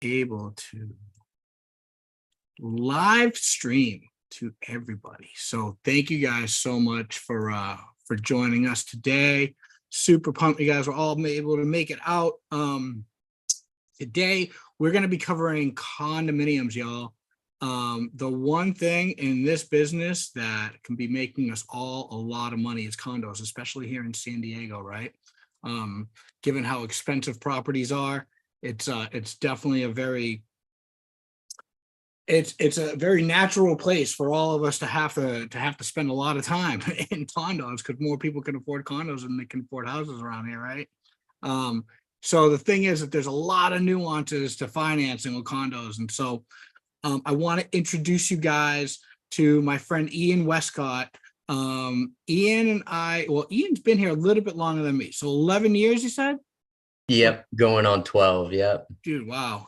able to live stream to everybody. So thank you guys so much for joining us today. Super pumped you guys were all able to make it out. Today we're going to be covering condominiums, y'all. The one thing in this business that can be making us all a lot of money is condos, especially here in San Diego, right? Given how expensive properties are, it's definitely a very it's a very natural place for all of us to have to spend a lot of time in condos, because more people can afford condos than they can afford houses around here, right? So the thing is that there's a lot of nuances to financing with condos, and so I want to introduce you guys to my friend Ian Westcott. Ian and Ian's been here a little bit longer than me, so 11 years, you said? Yep, going on 12. Yep. Dude, wow.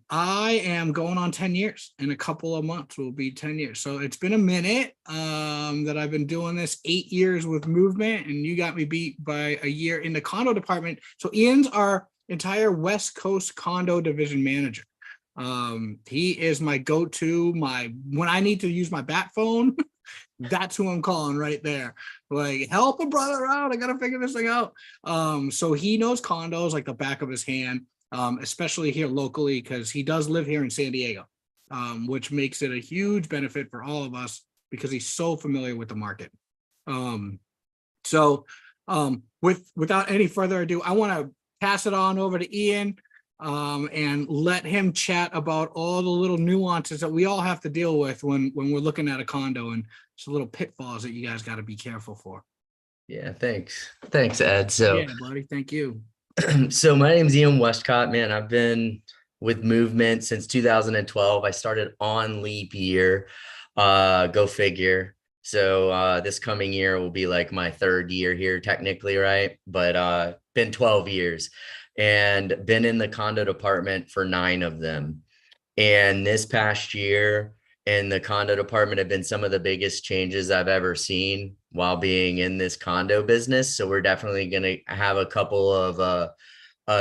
I am going on 10 years. In a couple of months will be 10 years. So it's been a minute that I've been doing this, 8 years with Movement, and you got me beat by a year in the condo department. So Ian's our entire West Coast condo division manager. He is my go-to, when I need to use my bat phone, that's who I'm calling right there. Like, help a brother out. I got to figure this thing out. So he knows condos like the back of his hand, especially here locally, because he does live here in San Diego, which makes it a huge benefit for all of us because he's so familiar with the market. Without any further ado, I want to pass it on over to Ian and let him chat about all the little nuances that we all have to deal with when we're looking at a condo, and some little pitfalls that you guys got to be careful for. Yeah, thanks, Ed. So yeah, buddy, thank you. So my name's Ian Westcott, man. I've been with Movement since 2012. I started on leap year, go figure. So this coming year will be like my third year here technically, right? But been 12 years and been in the condo department for 9 of them. And this past year in the condo department have been some of the biggest changes I've ever seen while being in this condo business. So we're definitely going to have a couple of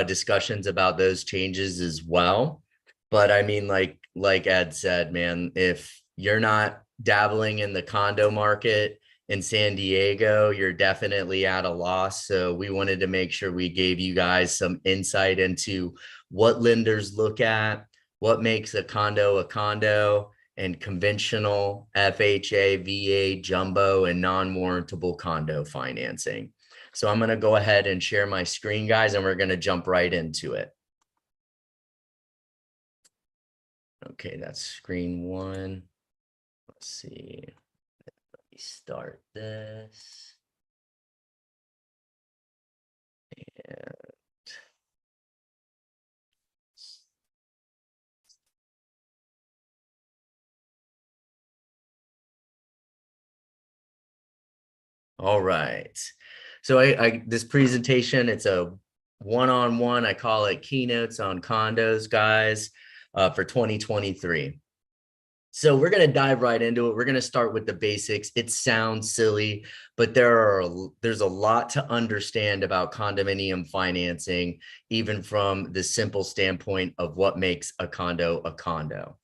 discussions about those changes as well. But I mean, like Ed said, man, if you're not dabbling in the condo market in San Diego, you're definitely at a loss. So we wanted to make sure we gave you guys some insight into what lenders look at, what makes a condo, and conventional FHA, VA, jumbo, and non-warrantable condo financing. So I'm going to go ahead and share my screen, guys, and we're going to jump right into it. Okay, that's screen 1. Let's see. Let me start this. And all right. So this presentation, it's a one-on-one. I call it keynotes on condos, guys, for 2023. So we're going to dive right into it. We're going to start with the basics. It sounds silly, but there's a lot to understand about condominium financing, even from the simple standpoint of what makes a condo a condo.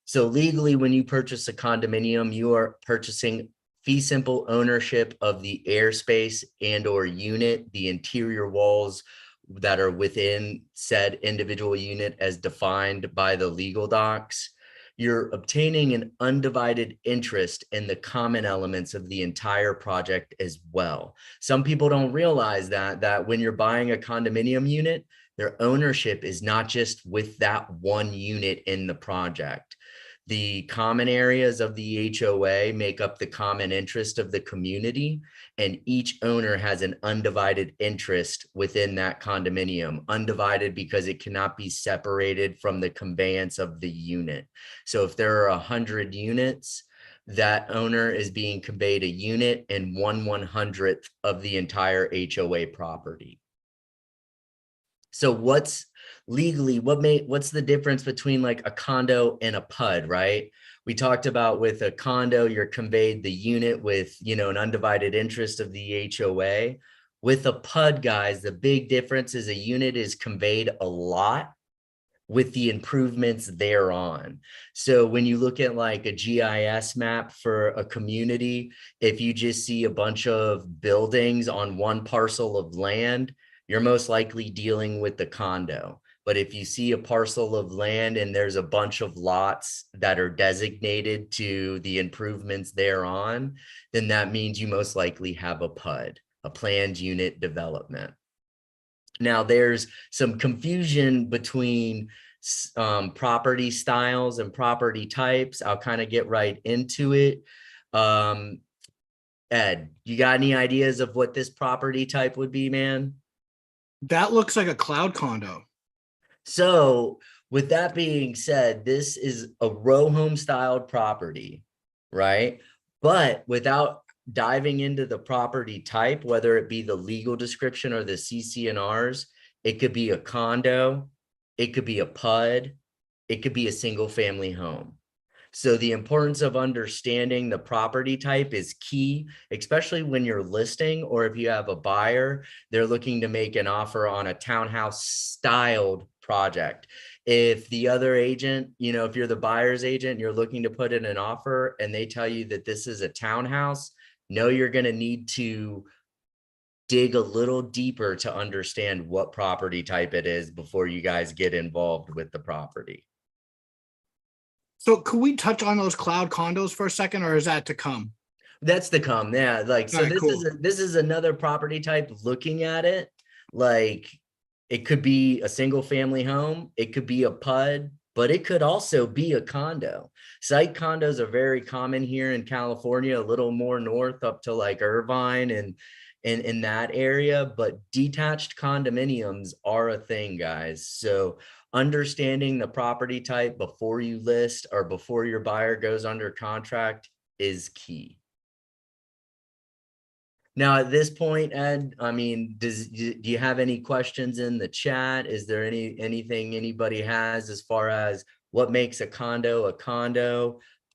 So legally, when you purchase a condominium, you are purchasing fee simple ownership of the airspace and or unit, the interior walls that are within said individual unit as defined by the legal docs. You're obtaining an undivided interest in the common elements of the entire project as well. Some people don't realize that when you're buying a condominium unit, their ownership is not just with that one unit in the project. The common areas of the HOA make up the common interest of the community, and each owner has an undivided interest within that condominium. Undivided because it cannot be separated from the conveyance of the unit. So if there are 100 units, that owner is being conveyed a unit and 1/100th of the entire HOA property. So what's the difference between like a condo and a PUD, right? We talked about with a condo, you're conveyed the unit with, an undivided interest of the HOA. With a PUD, guys, the big difference is a unit is conveyed a lot, with the improvements thereon. So when you look at like a GIS map for a community, if you just see a bunch of buildings on one parcel of land, you're most likely dealing with the condo. But if you see a parcel of land and there's a bunch of lots that are designated to the improvements thereon, then that means you most likely have a PUD, a planned unit development. Now, there's some confusion between property styles and property types. I'll kind of get right into it. Ed, you got any ideas of what this property type would be, man? That looks like a cloud condo. So with that being said, this is a row home styled property, right? But without diving into the property type, whether it be the legal description or the CC&Rs, it could be a condo, it could be a PUD, it could be a single family home. So the importance of understanding the property type is key, especially when you're listing, or if you have a buyer, they're looking to make an offer on a townhouse styled project. If the other agent, if you're the buyer's agent, you're looking to put in an offer and they tell you that this is a townhouse, know you're going to need to dig a little deeper to understand what property type it is before you guys get involved with the property. So could we touch on those cloud condos for a second, or is that to come? That's to come. Yeah. Like, so All right, cool. this is another property type. Looking at it, like it could be a single family home, it could be a PUD, but it could also be a condo. Site condos are very common here in California, a little more north up to like Irvine and in that area, but detached condominiums are a thing, guys. So understanding the property type before you list or before your buyer goes under contract is key. Now, at this point, Ed, I mean, do you have any questions in the chat? Is there anything anybody has as far as what makes a condo,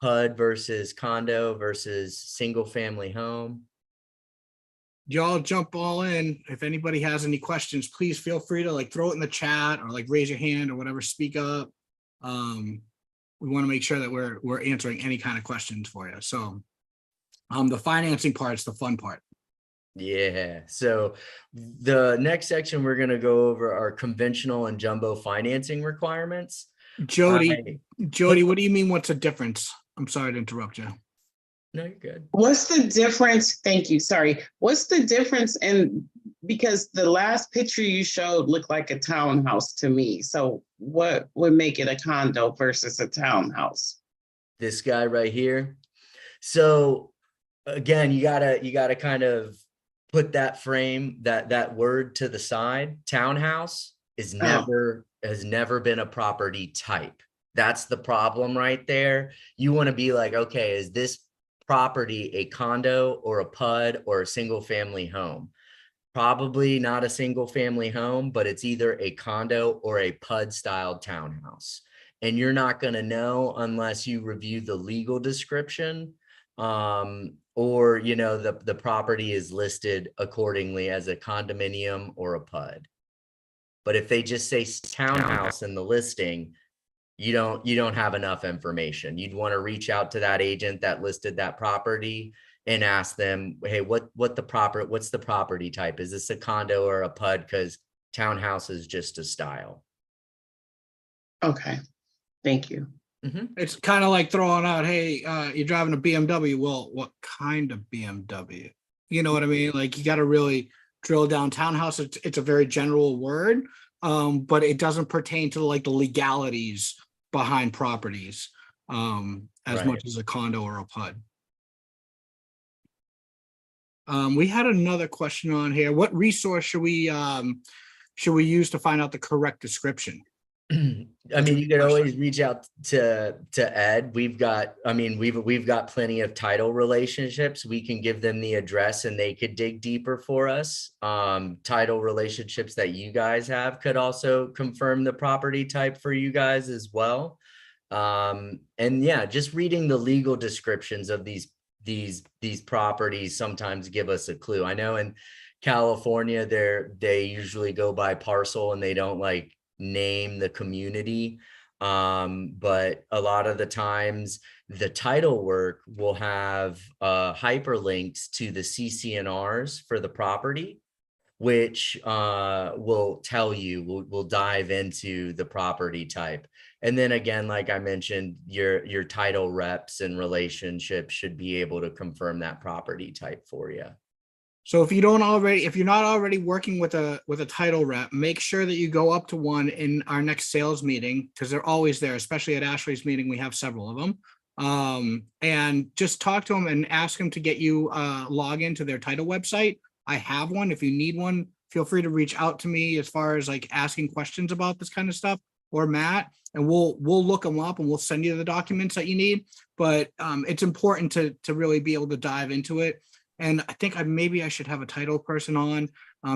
PUD versus condo versus single family home? Y'all jump all in. If anybody has any questions, please feel free to like throw it in the chat or like raise your hand or whatever, speak up. We want to make sure that we're answering any kind of questions for you. So the financing part's the fun part. Yeah. So the next section we're going to go over are conventional and jumbo financing requirements. Jody, what do you mean? What's the difference? I'm sorry to interrupt you. No, you're good. What's the difference? Thank you. Sorry. What's the difference because the last picture you showed looked like a townhouse to me. So what would make it a condo versus a townhouse? This guy right here. So again, you gotta kind of put that frame, that word to the side. Townhouse has never been a property type. That's the problem right there. You want to be like, okay, is this property a condo or a PUD or a single family home? Probably not a single family home, but it's either a condo or a PUD styled townhouse. And you're not going to know unless you review the legal description, or the property is listed accordingly as a condominium or a PUD. But if they just say townhouse in the listing, you don't have enough information. You'd want to reach out to that agent that listed that property and ask them, hey, what's the property type? Is this a condo or a PUD? Because townhouse is just a style. Okay, thank you. Mm-hmm. It's kind of like throwing out, hey, you're driving a BMW. Well, what kind of BMW? You know what I mean? Like you got to really drill down. Townhouse, it's a very general word, but it doesn't pertain to like the legalities behind properties as much as a condo or a PUD. We had another question on here. What resource should we use to find out the correct description? I mean, you could always reach out to Ed. We've got plenty of title relationships. We can give them the address and they could dig deeper for us. Title relationships that you guys have could also confirm the property type for you guys as well. And yeah, just reading the legal descriptions of these properties sometimes give us a clue. I know in California, they usually go by parcel and they don't like name the community. But a lot of the times the title work will have hyperlinks to the CCNRs for the property, which will tell you, will dive into the property type. And then again, like I mentioned, your title reps and relationships should be able to confirm that property type for you. So if you're not already working with a title rep, make sure that you go up to one in our next sales meeting, because they're always there, especially at Ashley's meeting. We have several of them. And just talk to them and ask them to get you log into their title website. I have one. If you need one, feel free to reach out to me as far as like asking questions about this kind of stuff, or Matt, and we'll look them up and we'll send you the documents that you need. But it's important to really be able to dive into it. And I think maybe I should have a title person on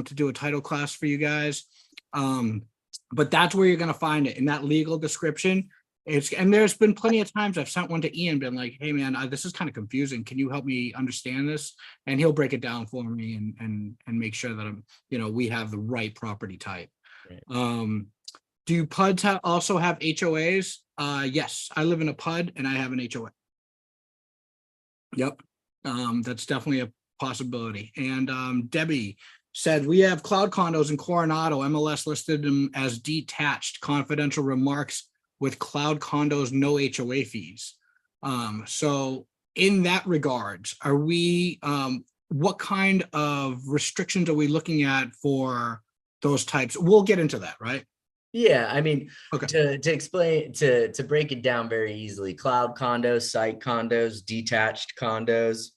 to do a title class for you guys. But that's where you're going to find it in that legal description. And there's been plenty of times I've sent one to Ian, been like, hey man, this is kind of confusing. Can you help me understand this? And he'll break it down for me and make sure that we have the right property type. Right. Do PUDs also have HOAs? Yes, I live in a PUD and I have an HOA. Yep. That's definitely a possibility. And Debbie said, we have cloud condos in Coronado. MLS listed them as detached, confidential remarks with cloud condos, no HOA fees. So in that regards, are we, what kind of restrictions are we looking at for those types? We'll get into that, right? Yeah, I mean, okay. to explain, to break it down very easily, cloud condos, site condos, detached condos,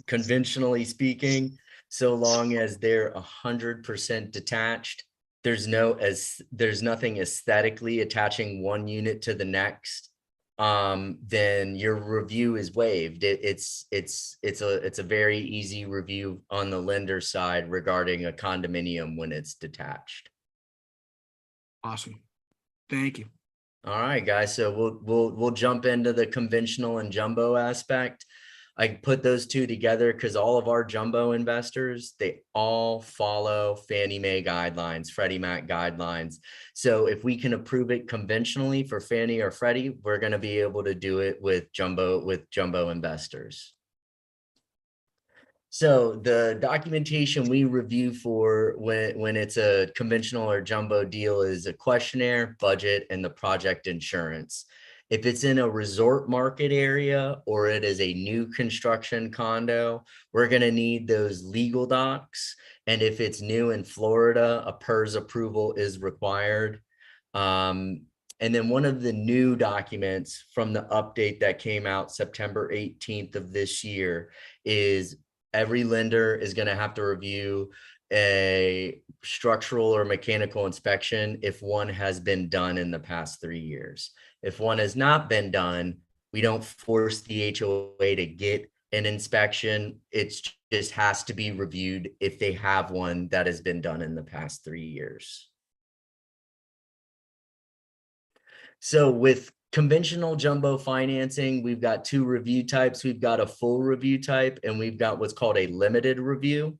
conventionally speaking, so long as they're 100% detached, there's nothing aesthetically attaching one unit to the next, then your review is waived. It's a very easy review on the lender side regarding a condominium when it's detached. Awesome. Thank you. All right, guys. So we'll jump into the conventional and jumbo aspect. I put those two together because all of our jumbo investors, they all follow Fannie Mae guidelines, Freddie Mac guidelines. So if we can approve it conventionally for Fannie or Freddie, we're going to be able to do it with jumbo investors. So the documentation we review for when it's a conventional or jumbo deal is a questionnaire, budget, and the project insurance. If it's in a resort market area or it is a new construction condo, we're going to need those legal docs. And if it's new in Florida, a PERS approval is required. And then one of the new documents from the update that came out September 18th of this year is every lender is going to have to review a structural or mechanical inspection if one has been done in the past 3 years. If one has not been done, we don't force the HOA to get an inspection. It just has to be reviewed if they have one that has been done in the past 3 years. So with conventional jumbo financing, we've got two review types. We've got a full review type, and we've got what's called a limited review.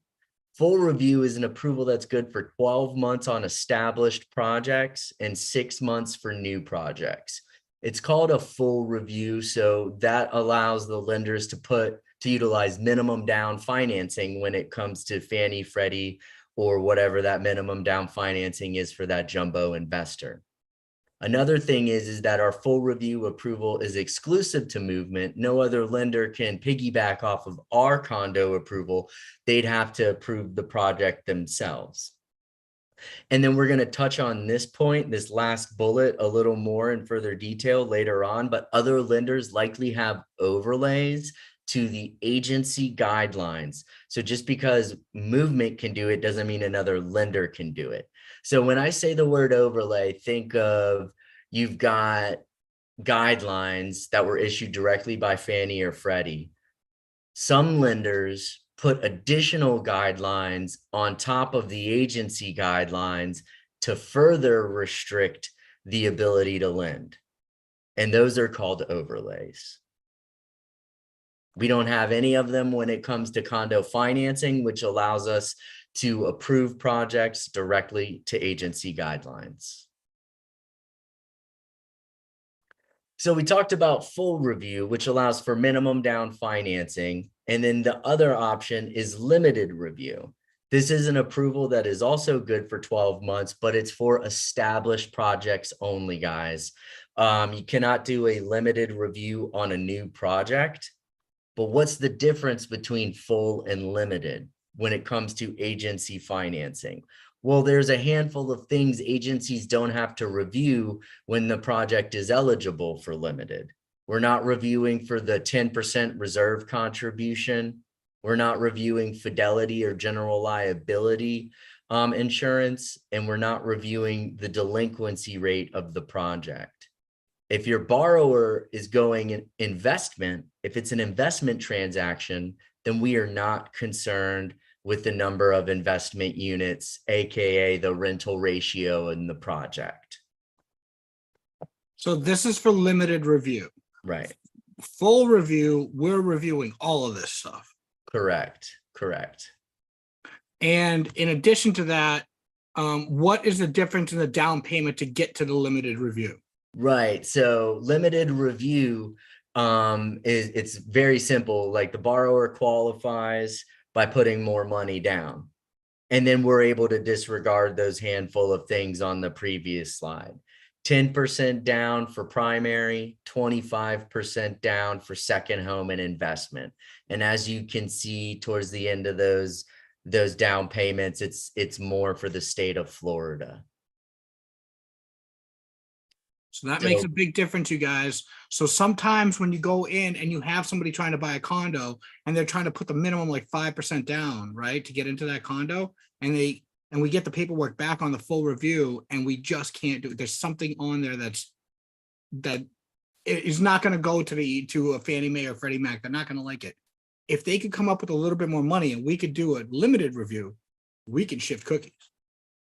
Full review is an approval that's good for 12 months on established projects and 6 months for new projects. It's called a full review, so that allows the lenders to utilize minimum down financing when it comes to Fannie, Freddie, or whatever that minimum down financing is for that jumbo investor. Another thing is that our full review approval is exclusive to Movement. No other lender can piggyback off of our condo approval. They'd have to approve the project themselves. And then we're going to touch on this point, this last bullet, a little more in further detail later on, but other lenders likely have overlays to the agency guidelines. So just because Movement can do it doesn't mean another lender can do it. So when I say the word overlay, think of you've got guidelines that were issued directly by Fannie or Freddie. Some lenders put additional guidelines on top of the agency guidelines to further restrict the ability to lend. And those are called overlays. We don't have any of them when it comes to condo financing, which allows us to approve projects directly to agency guidelines. So we talked about full review, which allows for minimum down financing. And then the other option is limited review. This is an approval that is also good for 12 months, but it's for established projects only, guys. You cannot do a limited review on a new project. But what's the difference between full and limited when it comes to agency financing? Well, there's a handful of things agencies don't have to review when the project is eligible for limited. We're not reviewing for the 10% reserve contribution. We're not reviewing fidelity or general liability insurance, and we're not reviewing the delinquency rate of the project. If your borrower is going in investment, if it's an investment transaction, then we are not concerned with the number of investment units, AKA the rental ratio in the project. So this is for limited review. Right. Full review, we're reviewing all of this stuff. Correct. Correct. And in addition to that, what is the difference in the down payment to get to the limited review? Right. So limited review it's very simple. Like the borrower qualifies by putting more money down. And then we're able to disregard those handful of things on the previous slide. 10% down for primary, 25% down for second home and investment. And as you can see towards the end of those down payments, it's more for the state of Florida. So that makes a big difference, you guys. So sometimes when you go in and you have somebody trying to buy a condo and they're trying to put the minimum like 5% down, right, to get into that condo, and we get the paperwork back on the full review and we just can't do it. There's something on there that is not going to go to a Fannie Mae or Freddie Mac. They're not going to like it. If they could come up with a little bit more money and we could do a limited review, we can shift cookies.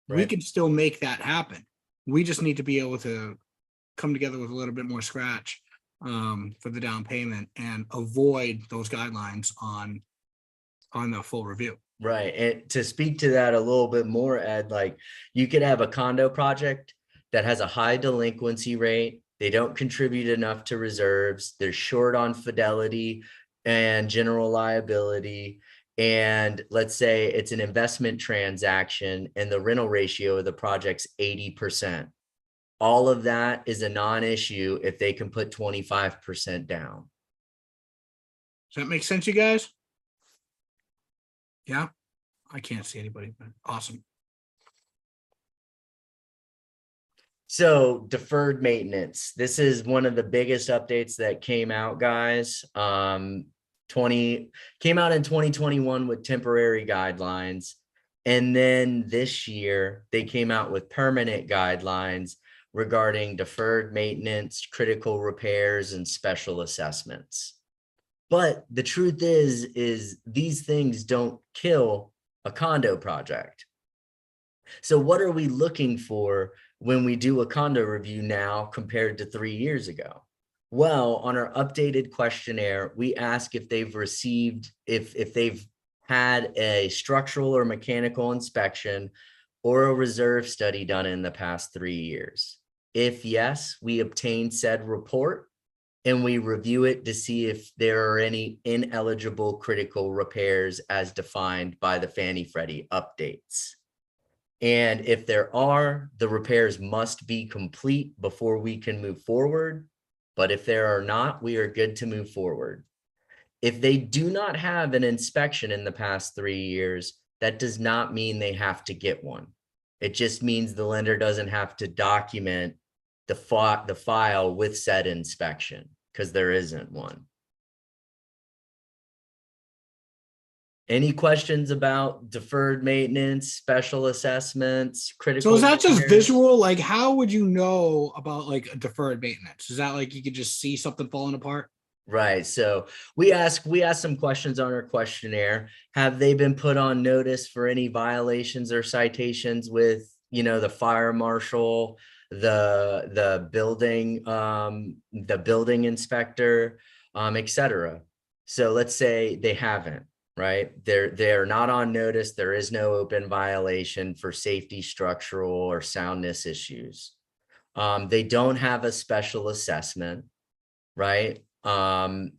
Right. We can still make that happen. We just need to be able to come together with a little bit more scratch for the down payment and avoid those guidelines on the full review. Right. And to speak to that a little bit more, Ed, like you could have a condo project that has a high delinquency rate. They don't contribute enough to reserves. They're short on fidelity and general liability. And let's say it's an investment transaction and the rental ratio of the project's 80%. All of that is a non-issue if they can put 25% down. Does that make sense, you guys? Yeah, I can't see anybody, but awesome. So deferred maintenance. This is one of the biggest updates that came out, guys. Came out in 2021 with temporary guidelines. And then this year they came out with permanent guidelines regarding deferred maintenance, critical repairs, and special assessments. But the truth is these things don't kill a condo project. So what are we looking for when we do a condo review now compared to 3 years ago? Well, on our updated questionnaire, we ask if they've received, if they've had a structural or mechanical inspection or a reserve study done in the past 3 years. If yes, we obtain said report and we review it to see if there are any ineligible critical repairs as defined by the Fannie Freddie updates. And if there are, the repairs must be complete before we can move forward. But if there are not, we are good to move forward. If they do not have an inspection in the past 3 years, that does not mean they have to get one. It just means the lender doesn't have to document the file with said inspection because there isn't one. Any questions about deferred maintenance, special assessments, critical? So is that just visual? Like, how would you know about like a deferred maintenance? Is that like you could just see something falling apart? Right. So we ask some questions on our questionnaire. Have they been put on notice for any violations or citations with, the fire marshal, the building inspector, et cetera? So let's say they haven't, right? They're not on notice. There is no open violation for safety, structural, or soundness issues. They don't have a special assessment. right? And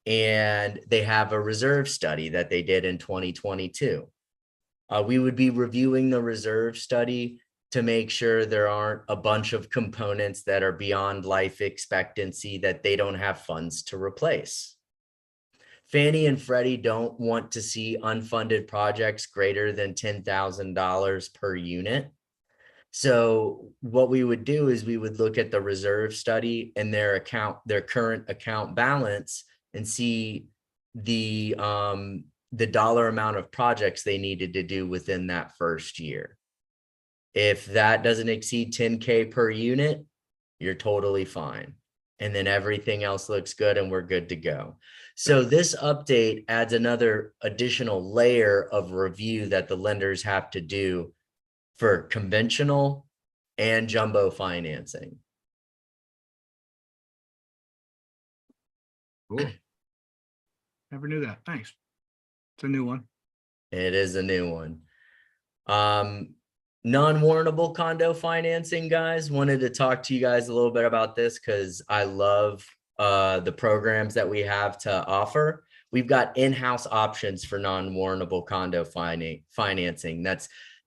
they have a reserve study that they did in 2022. We would be reviewing the reserve study to make sure there aren't a bunch of components that are beyond life expectancy that they don't have funds to replace. Fannie and Freddie don't want to see unfunded projects greater than $10,000 per unit. So what we would do is we would look at the reserve study and their current account balance, and see the dollar amount of projects they needed to do within that first year. If that doesn't exceed 10K per unit, you're totally fine. And then everything else looks good and we're good to go. So this update adds another additional layer of review that the lenders have to do for conventional and jumbo financing. Cool. Never knew that. Thanks. It's a new one. It is a new one. Non-warrantable condo financing, guys. Wanted to talk to you guys a little bit about this because I love the programs that we have to offer. We've got in-house options for non-warrantable condo financing.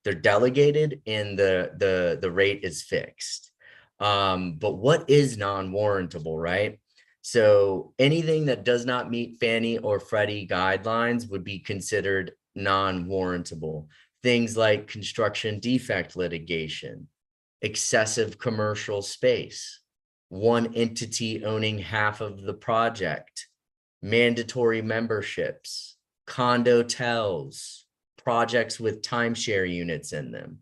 They're delegated and the rate is fixed. But what is non-warrantable, right? So anything that does not meet Fannie or Freddie guidelines would be considered non-warrantable. Things like construction defect litigation, excessive commercial space, one entity owning half of the project, mandatory memberships, condotels, projects with timeshare units in them.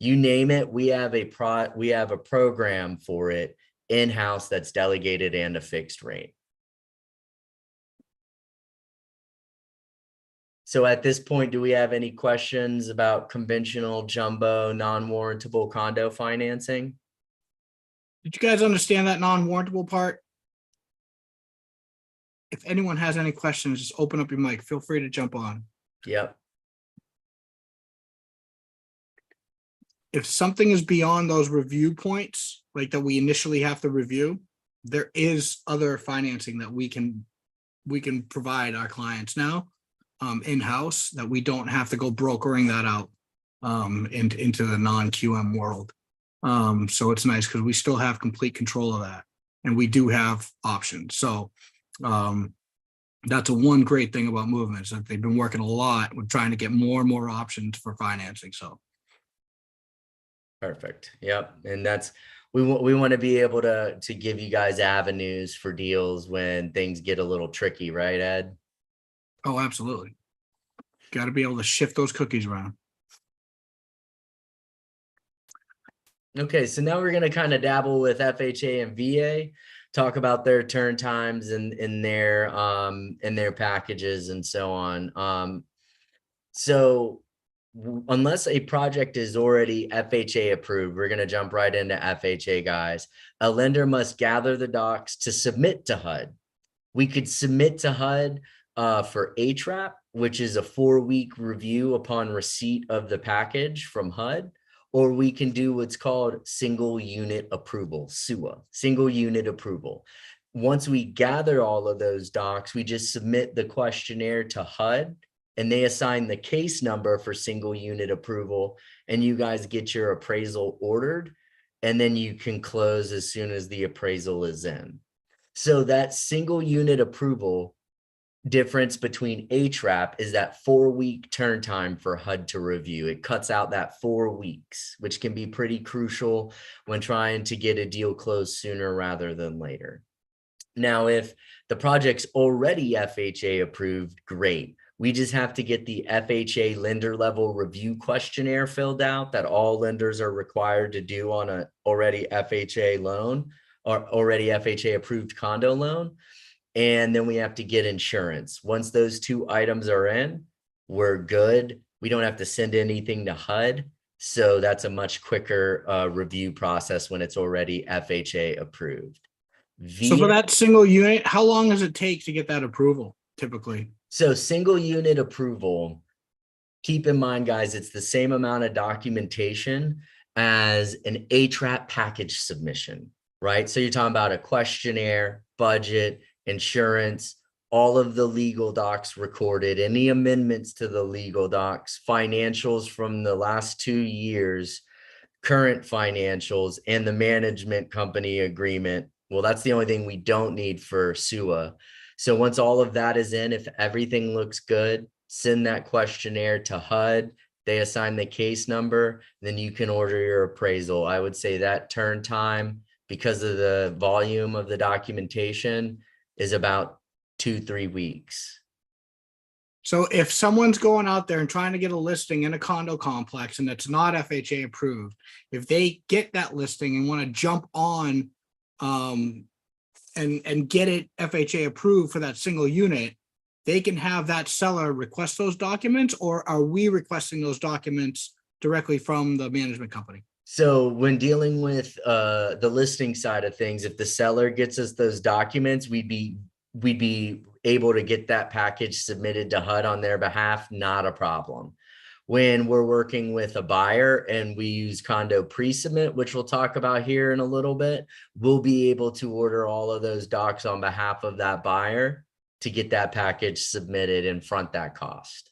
You name it, we have a program for it in-house that's delegated and a fixed rate. So at this point, do we have any questions about conventional, jumbo, non-warrantable condo financing? Did you guys understand that non-warrantable part? If anyone has any questions, just open up your mic. Feel free to jump on. Yep. If something is beyond those review points, like that we initially have to review, there is other financing that we can provide our clients now in-house, that we don't have to go brokering that out into the non-QM world. So it's nice because we still have complete control of that, and we do have options. So that's one great thing about Movement, is that they've been working a lot with trying to get more and more options for financing. So perfect. Yep. And that's, we want to be able to give you guys avenues for deals when things get a little tricky, right, Ed? oh, absolutely. Got to be able to shift those cookies around. Okay, so now we're going to kind of dabble with FHA and VA, talk about their turn times and in their packages and so on. So unless a project is already FHA approved, we're going to jump right into FHA, guys. A lender must gather the docs to submit to HUD. We could submit to HUD for HRAP, which is a 4-week review upon receipt of the package from HUD, or we can do what's called single unit approval, SUA, single unit approval. Once we gather all of those docs, we just submit the questionnaire to HUD, and they assign the case number for single unit approval, and you guys get your appraisal ordered, and then you can close as soon as the appraisal is in. So that single unit approval difference between HRAP is that 4-week turn time for HUD to review. It cuts out that 4 weeks, which can be pretty crucial when trying to get a deal closed sooner rather than later. Now, if the project's already FHA approved, great. We just have to get the FHA lender level review questionnaire filled out that all lenders are required to do on a already FHA loan or already FHA approved condo loan. And then we have to get insurance. Once those 2 items are in, we're good. We don't have to send anything to HUD. So that's a much quicker review process when it's already FHA approved. So for that single unit, how long does it take to get that approval typically? So single unit approval, keep in mind, guys, it's the same amount of documentation as an HRAP package submission. right? So you're talking about a questionnaire, budget, insurance, all of the legal docs recorded, any amendments to the legal docs, financials from the last 2 years, current financials, and the management company agreement. Well, that's the only thing we don't need for SUA. So once all of that is in, if everything looks good, send that questionnaire to HUD. They assign the case number, then you can order your appraisal. I would say that turn time, because of the volume of the documentation, is about 2-3 weeks. So if someone's going out there and trying to get a listing in a condo complex and it's not FHA approved, if they get that listing and want to jump on and get it FHA approved for that single unit, they can have that seller request those documents, or are we requesting those documents directly from the management company? So when dealing with the listing side of things, if the seller gets us those documents, we'd be able to get that package submitted to HUD on their behalf, not a problem. When we're working with a buyer and we use condo pre-submit, which we'll talk about here in a little bit, we'll be able to order all of those docs on behalf of that buyer to get that package submitted and front that cost.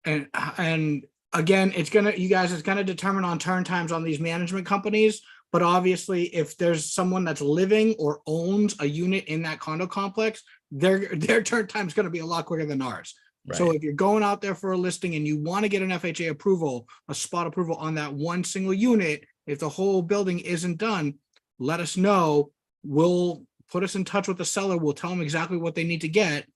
And again, it's gonna determine on turn times on these management companies. But obviously, if there's someone that's living or owns a unit in that condo complex, their turn time is going to be a lot quicker than ours. Right. So if you're going out there for a listing and you want to get an FHA approval, a spot approval on that one single unit, if the whole building isn't done, let us know. We'll put us in touch with the seller. We'll tell them exactly what they need to get,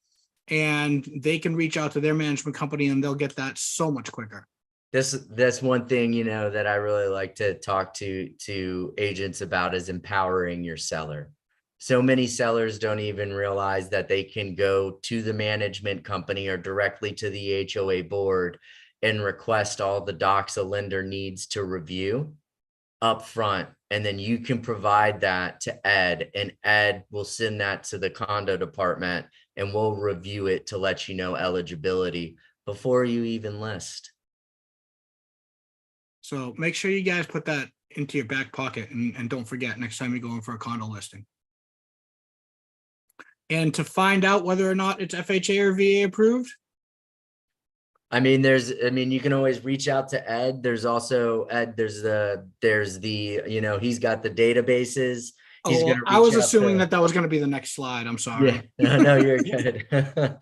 and they can reach out to their management company and they'll get that so much quicker. That's one thing, you know, that I really like to talk to agents about, is empowering your seller. So many sellers don't even realize that they can go to the management company or directly to the HOA board and request all the docs a lender needs to review up front. And then you can provide that to Ed, and Ed will send that to the condo department and we'll review it to let you know eligibility before you even list. So make sure you guys put that into your back pocket, and don't forget next time you go in for a condo listing. And to find out whether or not it's FHA or VA approved, I mean, you can always reach out to Ed. There's also Ed, there's the, you know, he's got the databases. He's oh, gonna I was reach out assuming to- that was going to be the next slide. I'm sorry. Yeah, no, you're good.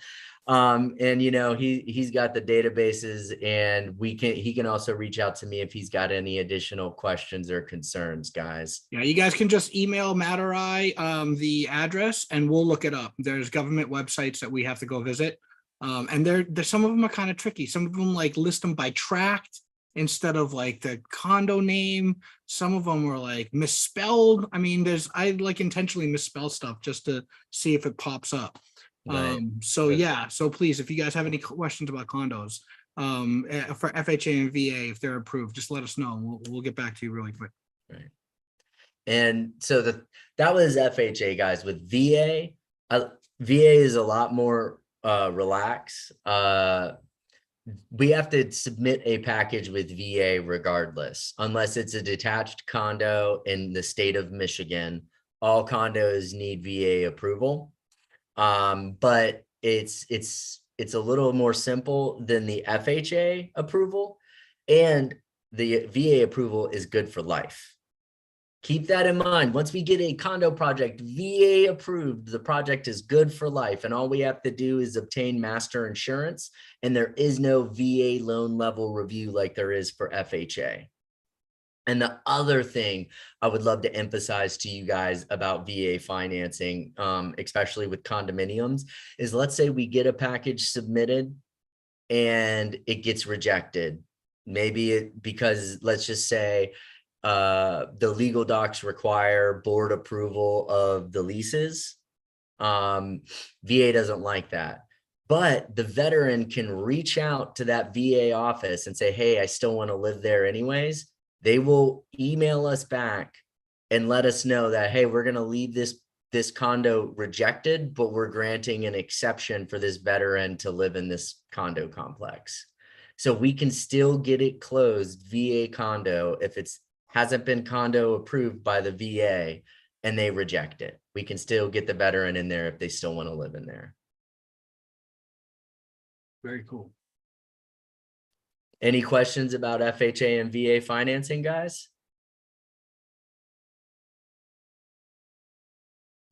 And you know, he's got the databases, and he can also reach out to me if he's got any additional questions or concerns, guys. Yeah, you guys can just email Matt or I the address and we'll look it up. There's government websites that we have to go visit. And there's some of them are kind of tricky. Some of them like list them by tract instead of like the condo name. Some of them were like misspelled. I mean, I like intentionally misspell stuff just to see if it pops up. Right. So yeah, so please, if you guys have any questions about condos for FHA and VA, if they're approved, just let us know. We'll get back to you really quick. Right. And so that was FHA, guys. With VA, VA is a lot more relaxed. We have to submit a package with VA regardless, unless it's a detached condo in the state of Michigan. All condos need VA approval. But it's a little more simple than the FHA approval, and the VA approval is good for life. Keep that in mind. Once we get a condo project VA approved, the project is good for life, and all we have to do is obtain master insurance, and there is no VA loan level review like there is for FHA. And the other thing I would love to emphasize to you guys about VA financing, especially with condominiums, is let's say we get a package submitted and it gets rejected. Maybe because let's just say the legal docs require board approval of the leases. VA doesn't like that. But the veteran can reach out to that VA office and say, hey, I still want to live there anyways. They will email us back and let us know that, hey, we're going to leave this condo rejected, but we're granting an exception for this veteran to live in this condo complex. So we can still get it closed VA condo if it's hasn't been condo approved by the VA, and they reject it. We can still get the veteran in there if they still want to live in there. Very cool. Any questions about FHA and VA financing, guys?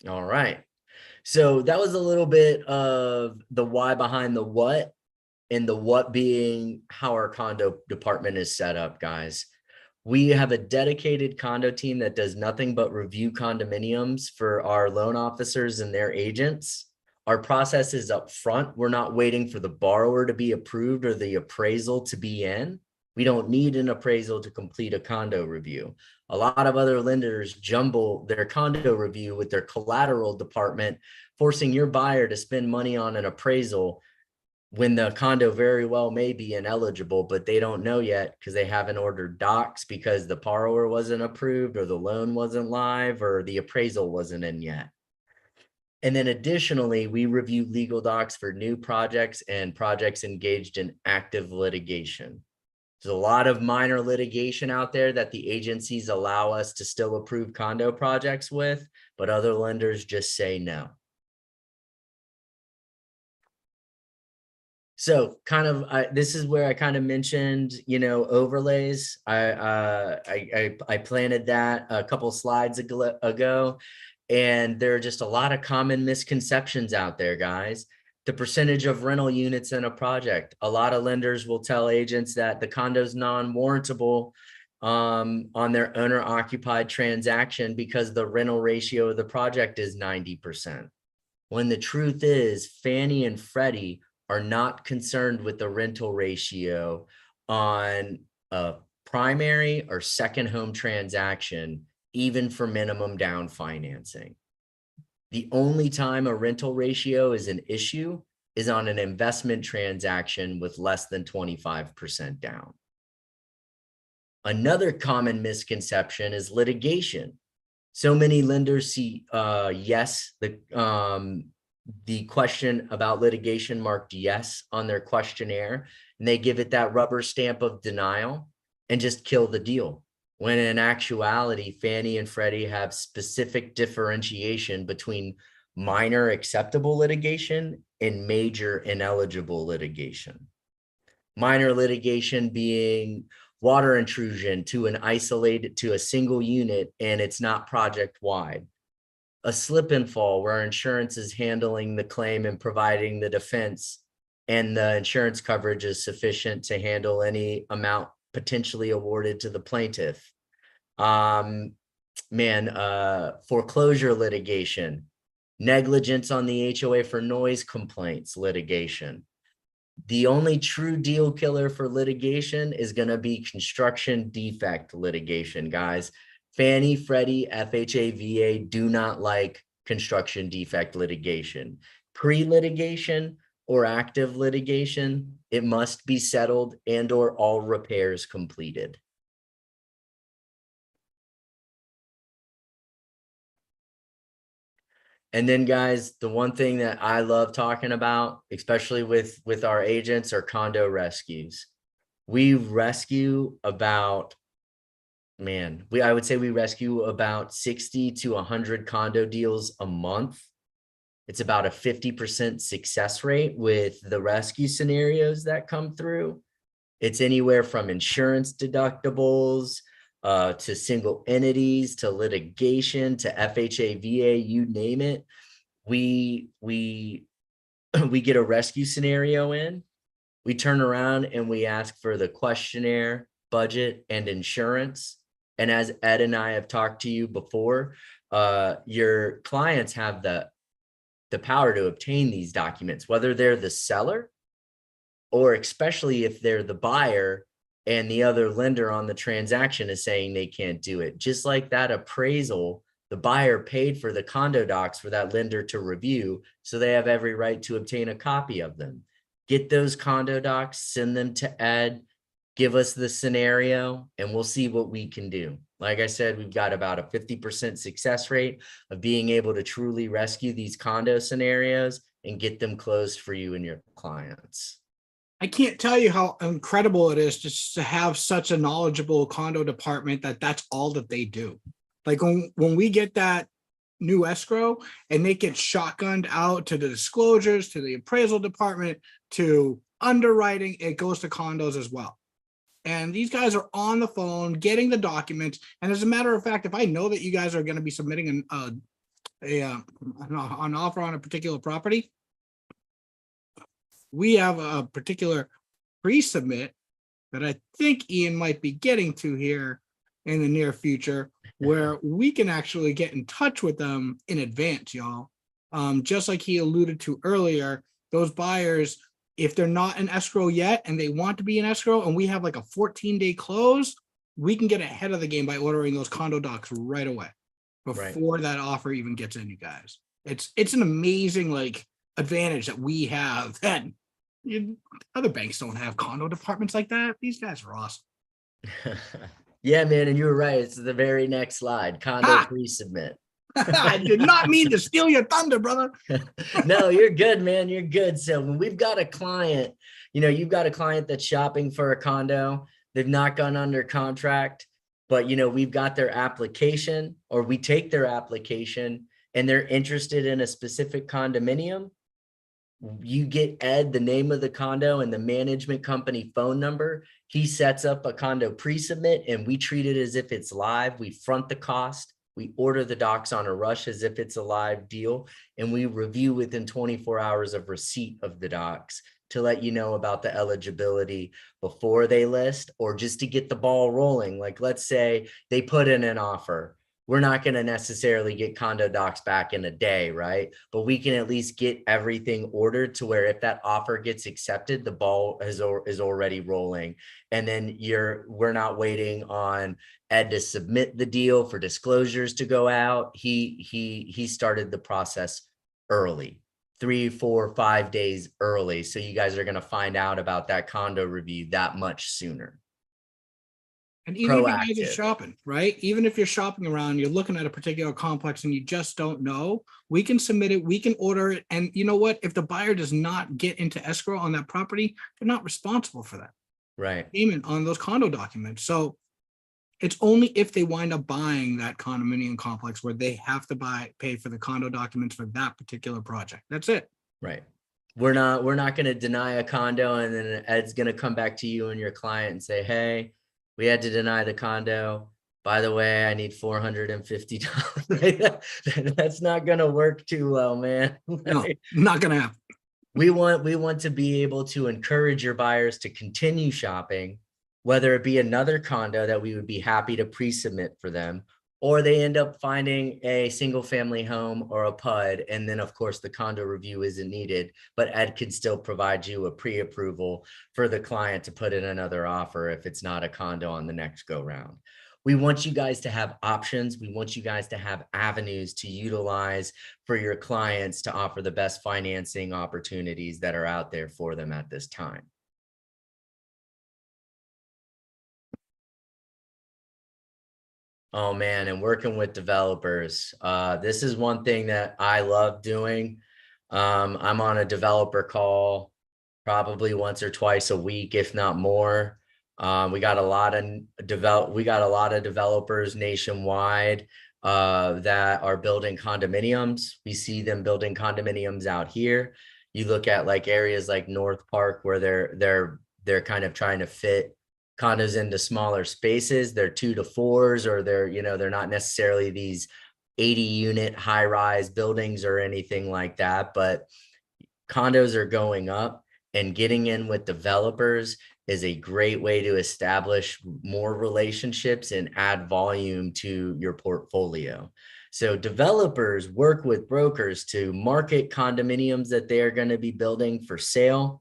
All right. So that was a little bit of the why behind the what, and the what being how our condo department is set up, guys. We have a dedicated condo team that does nothing but review condominiums for our loan officers and their agents. Our process is up front. We're not waiting for the borrower to be approved or the appraisal to be in. We don't need an appraisal to complete a condo review. A lot of other lenders jumble their condo review with their collateral department, forcing your buyer to spend money on an appraisal when the condo very well may be ineligible, but they don't know yet because they haven't ordered docs because the borrower wasn't approved or the loan wasn't live or the appraisal wasn't in yet. And then additionally, we review legal docs for new projects and projects engaged in active litigation. There's a lot of minor litigation out there that the agencies allow us to still approve condo projects with, but other lenders just say no. So kind of, this is where I kind of mentioned, overlays. I planted that a couple slides ago, and there are just a lot of common misconceptions out there, guys. The percentage of rental units in a project. A lot of lenders will tell agents that the condo's non-warrantable on their owner-occupied transaction because the rental ratio of the project is 90%. When the truth is, Fannie and Freddie are not concerned with the rental ratio on a primary or second home transaction, even for minimum down financing. The only time a rental ratio is an issue is on an investment transaction with less than 25% down. Another common misconception is litigation. So many lenders see the question about litigation marked yes on their questionnaire, and they give it that rubber stamp of denial and just kill the deal. When in actuality, Fannie and Freddie have specific differentiation between minor acceptable litigation and major ineligible litigation. Minor litigation being water intrusion to a single unit and it's not project wide. A slip and fall where insurance is handling the claim and providing the defense, and the insurance coverage is sufficient to handle any amount potentially awarded to the plaintiff. Foreclosure litigation, negligence on the HOA for noise complaints litigation. The only true deal killer for litigation is going to be construction defect litigation, guys. Fannie, Freddie, FHA, VA do not like construction defect litigation. Pre-litigation or active litigation, it must be settled and or all repairs completed. And then guys, the one thing that I love talking about, especially with our agents, are condo rescues. We rescue about I would say we rescue about 60 to 100 condo deals a month. It's about a 50% success rate with the rescue scenarios that come through. It's anywhere from insurance deductibles to single entities, to litigation, to FHA, VA, you name it. We get a rescue scenario in, we turn around and we ask for the questionnaire, budget, and insurance. And as Ed and I have talked to you before, your clients have the power to obtain these documents, whether they're the seller or especially if they're the buyer and the other lender on the transaction is saying they can't do it. Just like that appraisal, the buyer paid for the condo docs for that lender to review, so they have every right to obtain a copy of them. Get those condo docs, send them to Ed, give us the scenario, and we'll see what we can do. Like I said, we've got about a 50% success rate of being able to truly rescue these condo scenarios and get them closed for you and your clients. I can't tell you how incredible it is just to have such a knowledgeable condo department that's all that they do. Like when we get that new escrow, and it gets shotgunned out to the disclosures, to the appraisal department, to underwriting. It goes to condos as well. And these guys are on the phone getting the documents. And as a matter of fact, if I know that you guys are going to be submitting an offer on a particular property, we have a particular pre-submit that I think Ian might be getting to here in the near future, where we can actually get in touch with them in advance, y'all. Just like he alluded to earlier, those buyers, if they're not in escrow yet and they want to be in escrow and we have like a 14-day close, we can get ahead of the game by ordering those condo docs right away before that offer even gets in, you guys. It's an amazing like advantage that we have that other banks don't have condo departments like that. These guys are awesome. Yeah, man, and you were right. It's the very next slide, condo pre-submit. I did not mean to steal your thunder, brother. No, you're good, man. You're good. So when we've got a client, you've got a client that's shopping for a condo, they've not gone under contract, but we've got their application, or we take their application and they're interested in a specific condominium. You get Ed the name of the condo and the management company phone number. He sets up a condo pre-submit and we treat it as if it's live. We front the cost. We order the docs on a rush as if it's a live deal, and we review within 24 hours of receipt of the docs to let you know about the eligibility before they list, or just to get the ball rolling. Like, let's say they put in an offer. We're not going to necessarily get condo docs back in a day, right? But we can at least get everything ordered to where if that offer gets accepted, the ball is already rolling. And then we're not waiting on Ed to submit the deal for disclosures to go out. He started the process early, 3, 4, 5 days early. So you guys are going to find out about that condo review that much sooner. And even if you guys are shopping, right? Even if you're shopping around, you're looking at a particular complex and you just don't know, we can submit it, we can order it. And you know what? If the buyer does not get into escrow on that property, they're not responsible for that. Right. Payment on those condo documents. So it's only if they wind up buying that condominium complex where they have to pay for the condo documents for that particular project. That's it. Right. We're not going to deny a condo and then Ed's going to come back to you and your client and say, hey, we had to deny the condo. By the way, I need $450. That's not going to work too well, man. No, not going to happen. We want to be able to encourage your buyers to continue shopping, whether it be another condo that we would be happy to pre-submit for them, or they end up finding a single family home or a PUD. And then of course the condo review isn't needed, but Ed can still provide you a pre-approval for the client to put in another offer if it's not a condo on the next go round. We want you guys to have options. We want you guys to have avenues to utilize for your clients to offer the best financing opportunities that are out there for them at this time. Oh man, and working with developers. This is one thing that I love doing. I'm on a developer call probably once or twice a week, if not more. We got a lot of developers nationwide that are building condominiums. We see them building condominiums out here. You look at like areas like North Park where they're kind of trying to fit condos into smaller spaces. They're 2 to 4s, or they're not necessarily these 80-unit high-rise buildings or anything like that, but condos are going up, and getting in with developers is a great way to establish more relationships and add volume to your portfolio. So developers work with brokers to market condominiums that they are going to be building for sale,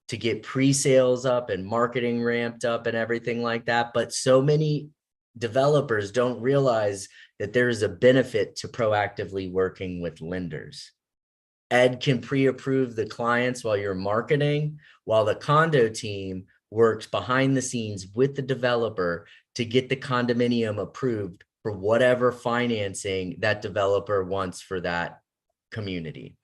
to get pre-sales up and marketing ramped up and everything like that. But so many developers don't realize that there is a benefit to proactively working with lenders. Ed can pre-approve the clients while you're marketing, while the condo team works behind the scenes with the developer to get the condominium approved for whatever financing that developer wants for that community.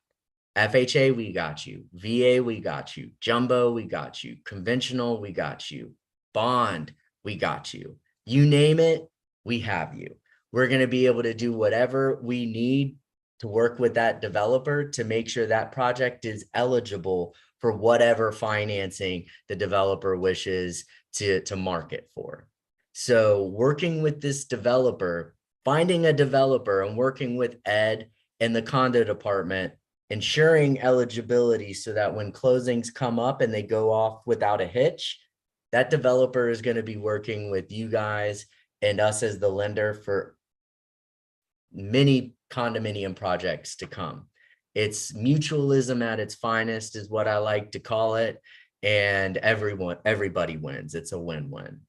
FHA, we got you. VA, we got you. Jumbo, we got you. Conventional, we got you. Bond, we got you. You name it, we have you. we're going to be able to do whatever we need to work with that developer to make sure that project is eligible for whatever financing the developer wishes to market for. So working with this developer, finding a developer and working with Ed and the condo department, ensuring eligibility so that when closings come up and they go off without a hitch, that developer is going to be working with you guys and us as the lender for many condominium projects to come. It's mutualism at its finest is what I like to call it. And everybody wins. It's a win-win.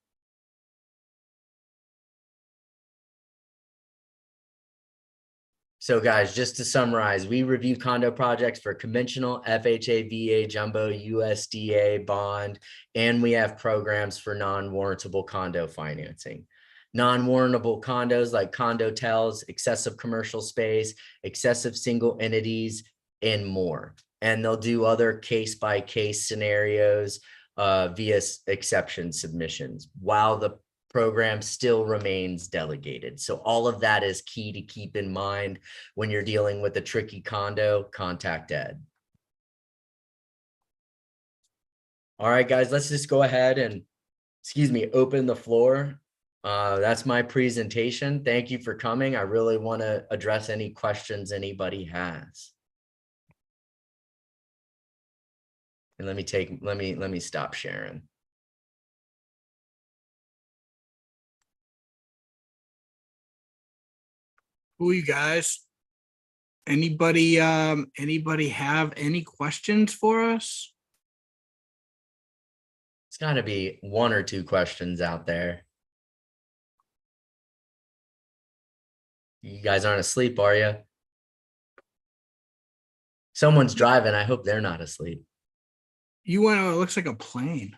So guys, just to summarize, we review condo projects for conventional FHA, VA, jumbo, USDA, bond, and we have programs for non-warrantable condo financing. Non-warrantable condos like condotels, excessive commercial space, excessive single entities, and more. And they'll do other case-by-case scenarios via exception submissions while the program still remains delegated. So all of that is key to keep in mind when you're dealing with a tricky condo. Contact Ed. All right, guys, let's just go ahead and, open the floor. That's my presentation. Thank you for coming. I really want to address any questions anybody has. And let me stop sharing. Who you guys? Anybody have any questions for us? It's got to be one or two questions out there. You guys aren't asleep, are you? Someone's driving. I hope they're not asleep. You went, it looks like a plane.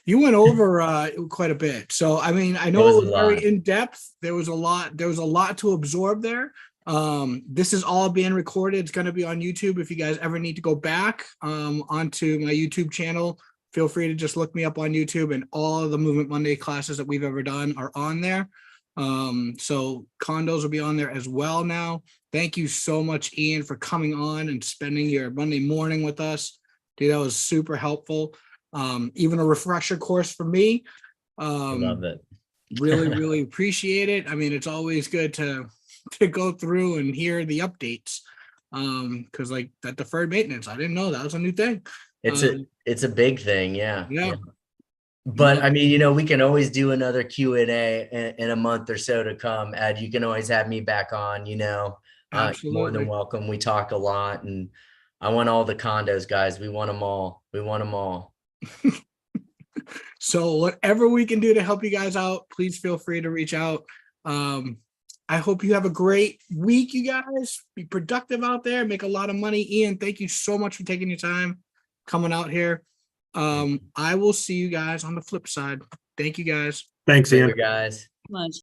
You went over quite a bit. So, I mean, I know It was it was a very lot. in depth. There was a lot to absorb there. This is all being recorded. It's going to be on YouTube. If you guys ever need to go back onto my YouTube channel, feel free to just look me up on YouTube, and all of the Movement Monday classes that we've ever done are on there. So condos will be on there as well now. Thank you so much, Ian, for coming on and spending your Monday morning with us. Dude, that was super helpful. Even a refresher course for me. I love it. Really appreciate it. I mean, it's always good to go through and hear the updates. Because like that deferred maintenance, I didn't know that was a new thing. It's a big thing, yeah. Yeah. But I mean, we can always do another Q&A in a month or so to come. Ed, you can always have me back on, Absolutely. more than welcome. We talk a lot, and I want all the condos, guys. We want them all. We want them all. So whatever we can do to help you guys out, please feel free to reach out. I hope you have a great week, you guys. Be productive out there, make a lot of money. Ian, thank you so much for taking your time coming out here. I will see you guys on the flip side. Thank you, guys. Thanks, Ian. Later, guys. Much.